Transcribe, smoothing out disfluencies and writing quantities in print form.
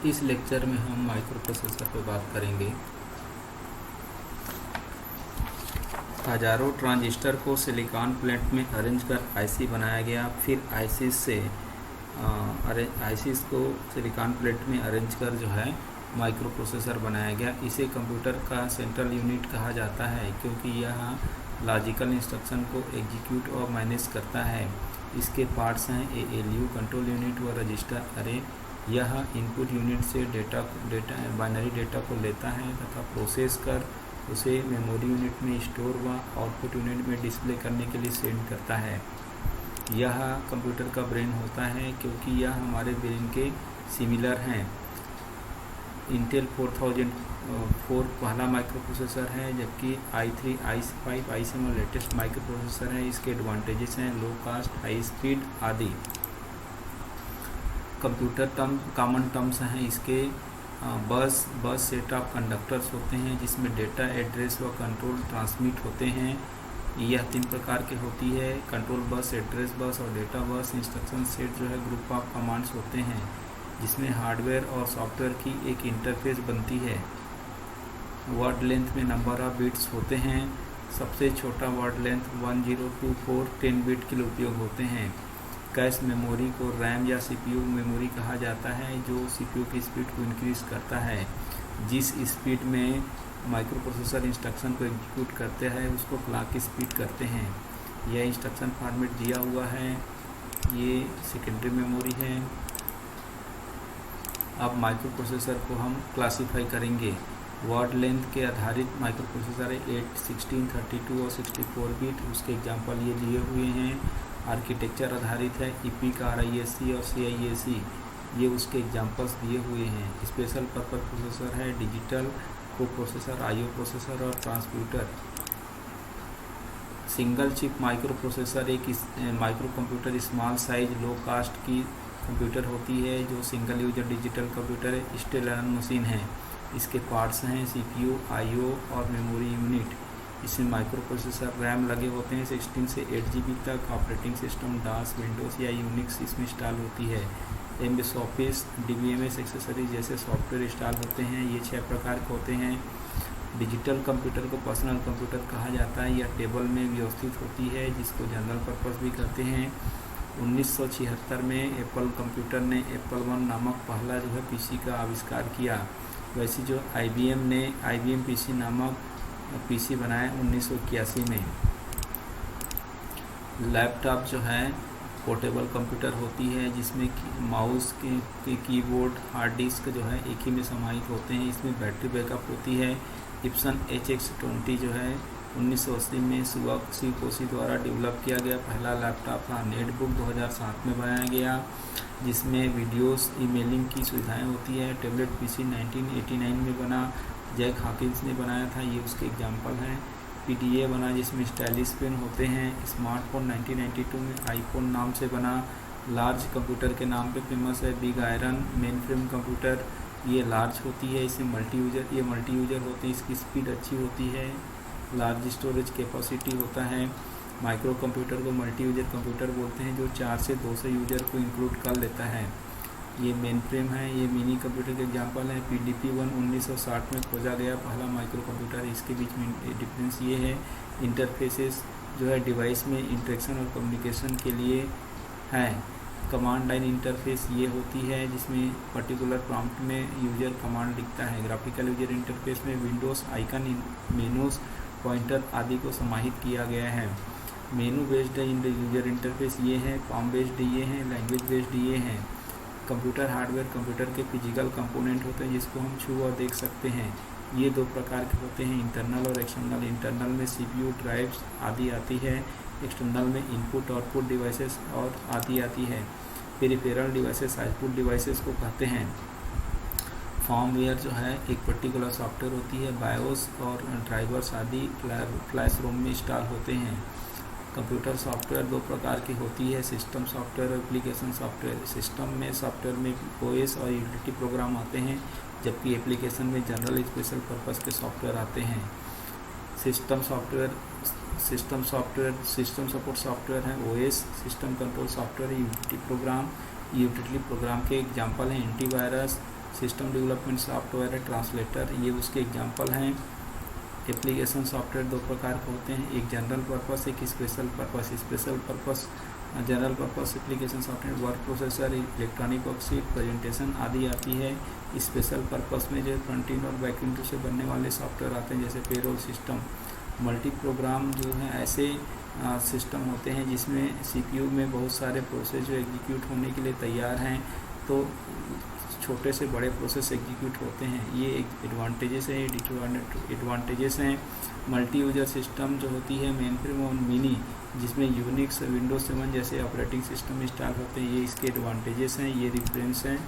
इस लेक्चर में हम माइक्रो प्रोसेसर पर बात करेंगे। हजारों ट्रांजिस्टर को सिलिकॉन प्लेट में अरेंज कर आईसी बनाया गया। फिर आईसीस को सिलिकॉन प्लेट में अरेंज कर जो है माइक्रो प्रोसेसर बनाया गया। इसे कंप्यूटर का सेंट्रल यूनिट कहा जाता है क्योंकि यह लॉजिकल इंस्ट्रक्शन को एग्जीक्यूट और मैनेज करता है। इसके पार्ट्स हैं एएलयू, कंट्रोल यूनिट व रजिस्टर अरे। यह इनपुट यूनिट से बाइनरी डेटा को लेता है तथा प्रोसेस कर उसे मेमोरी यूनिट में स्टोर व आउटपुट यूनिट में डिस्प्ले करने के लिए सेंड करता है। यह कंप्यूटर का ब्रेन होता है क्योंकि यह हमारे ब्रेन के सिमिलर हैं। इंटेल 4004 पहला माइक्रो प्रोसेसर है, जबकि i3, i5, i7 latest micro processor है। इसके एडवांटेजेस हैं लो कास्ट, हाई स्पीड आदि। कंप्यूटर कॉमन टर्म्स हैं इसके। बस सेट ऑफ कंडक्टर्स होते हैं जिसमें डेटा, एड्रेस व कंट्रोल ट्रांसमिट होते हैं। यह 3 प्रकार के होती है, कंट्रोल बस, एड्रेस बस और डेटा बस। इंस्ट्रक्शन सेट जो है ग्रुप ऑफ कमांड्स होते हैं जिसमें हार्डवेयर और सॉफ्टवेयर की एक इंटरफेस बनती है। वर्ड लेंथ में नंबर ऑफ बिट्स होते हैं। सबसे छोटा वर्ड लेंथ 1024 10 बिट के लिए उपयोग होते हैं। कैश मेमोरी को रैम या सीपीयू मेमोरी कहा जाता है जो सीपीयू की स्पीड को इंक्रीज करता है। जिस स्पीड में माइक्रो प्रोसेसर इंस्ट्रक्शन को एग्जीक्यूट करते हैं उसको क्लॉक की स्पीड करते हैं। यह इंस्ट्रक्शन फॉर्मेट दिया हुआ है। ये सेकेंडरी मेमोरी है। अब माइक्रो प्रोसेसर को हम क्लासीफाई करेंगे। वर्ड लेंथ के आधारित माइक्रो प्रोसेसर है 8, 16, 32 और 64 बिट। उसके एग्जांपल ये दिए हुए हैं। आर्किटेक्चर आधारित है EPIC, RISC और CISC, ये उसके एग्जांपल्स दिए हुए हैं। स्पेशल पर्पस प्रोसेसर है digital coprocessor, IO processor और transputer. Single chip microprocessor एक microcomputer small size low cost की कंप्यूटर होती है जो सिंगल यूजर डिजिटल कंप्यूटर स्टेल मशीन है। इसके पार्ट्स हैं CPU, IO और मेमोरी यूनिट। इसमें माइक्रो प्रोसेसर रैम लगे होते हैं 16 से 8 GB तक। ऑपरेटिंग सिस्टम DOS, विंडोज़ या यूनिक्स इसमें इंस्टॉल होती है। MS ऑफिस, DBMS एक्सेसरीज जैसे सॉफ्टवेयर इंस्टॉल होते हैं। ये 6 प्रकार के होते हैं। डिजिटल कंप्यूटर को पर्सनल कंप्यूटर कहा जाता है। यह टेबल में व्यवस्थित होती है जिसको जनरल पर्पस भी कहते हैं। 1976 में एप्पल कंप्यूटर ने एप्पल 1 नामक पहला जो है PC का आविष्कार किया। वैसे जो IBM ने IBM PC नामक PC बनाया 1981 में। लैपटॉप जो है पोर्टेबल कंप्यूटर होती है जिसमें माउस के कीबोर्ड, हार्ड डिस्क जो है एक ही में समाहित होते हैं। इसमें बैटरी बैकअप होती है। इप्सन HX20 जो है 1980 में शिकोशी द्वारा डेवलप किया गया पहला लैपटॉप था। नेटबुक 2007 में बनाया गया जिसमें वीडियोस, ईमेलिंग की सुविधाएं होती है। टैबलेट PC 1989 में बना, जैक हॉकिंस ने बनाया था, ये उसके एग्जाम्पल हैं। PDA बना जिसमें स्टाइलिश पेन होते हैं। स्मार्टफोन 1992 में आईफोन नाम से बना। लार्ज कंप्यूटर के नाम पे फेमस है big iron main frame computer, ये लार्ज होती है। इसमें मल्टी यूजर होती है। इसकी स्पीड अच्छी होती है। लार्ज स्टोरेज कैपेसिटी होता है। माइक्रो कंप्यूटर को मल्टी यूजर कंप्यूटर बोलते हैं जो 4 से 200 यूजर को इंक्लूड कर लेता है। ये मेन फ्रेम है। ये मिनी कंप्यूटर के एग्जांपल हैं। PDP-1 1960 में खोजा गया पहला माइक्रो कंप्यूटर। इसके बीच में डिफरेंस ये है, इंटरफेसेस जो है डिवाइस में इंटरेक्शन और कम्युनिकेशन के लिए है। कमांड लाइन इंटरफेस ये होती है जिसमें पर्टिकुलर प्रॉम्प्ट में यूजर कमांड लिखता है। ग्राफिकल यूजर इंटरफेस में विंडोज़ आइकन, मेनूज, पॉइंटर आदि को समाहित किया गया है। मेनू बेस्ड यूजर इंटरफेस ये है। फॉर्म बेस्ड ये हैं। लैंग्वेज बेस्ड ये हैं। कंप्यूटर हार्डवेयर कंप्यूटर के फिजिकल कंपोनेंट होते हैं जिसको हम छू और देख सकते हैं। ये 2 प्रकार के होते हैं, इंटरनल और एक्सटर्नल। इंटरनल में CPU, ड्राइव्स आदि आती है। एक्सटर्नल में इनपुट आउटपुट डिवाइसेस और आती है। पेरिफेरल डिवाइसेस आउटपुट डिवाइसेस को कहते हैं। फर्मवेयर जो है एक पर्टिकुलर सॉफ्टवेयर होती है। बायोस और ड्राइवर्स आदि फ्लैश रोम में इंस्टॉल होते हैं। कंप्यूटर सॉफ्टवेयर 2 प्रकार की होती है, सिस्टम सॉफ्टवेयर और एप्लीकेशन सॉफ्टवेयर। सिस्टम में सॉफ्टवेयर में OS और यूटिलिटी प्रोग्राम आते हैं, जबकि एप्लीकेशन में जनरल स्पेशल पर्पस के सॉफ्टवेयर आते हैं। सिस्टम सपोर्ट सॉफ्टवेयर है OS, system control software, utility programme के एग्जांपल हैं एंटीवायरस, सिस्टम डेवलपमेंट सॉफ्टवेयर है, ट्रांसलेटर, ये उसके एग्जांपल हैं। एप्लीकेशन सॉफ्टवेयर दो प्रकार के होते हैं, एक जनरल पर्पस, एक special purpose. Special purpose general purpose application software word processor, electronic worksheet, presentation आदि आती है। स्पेशल पर्पस में जो फ्रंट एंड और बैक एंड से बनने वाले सॉफ्टवेयर आते हैं, जैसे पेरोल सिस्टम, मल्टी प्रोग्राम जो है ऐसे सिस्टम होते हैं जिसमें सीपीयू में बहुत सारे प्रोसेस जो एग्जीक्यूट होने के लिए तैयार हैं, तो छोटे से बड़े प्रोसेस एग्जीक्यूट होते हैं। ये एक एडवांटेजेस है, एडवांटेजेस हैं। मल्टी यूजर सिस्टम जो होती है मेनफ्रेम और मिनी, जिसमें यूनिक्स, विंडोज 7 जैसे ऑपरेटिंग सिस्टम इंस्टॉल होते हैं, ये इसके एडवांटेजेस हैं, ये रिफरेंस हैं।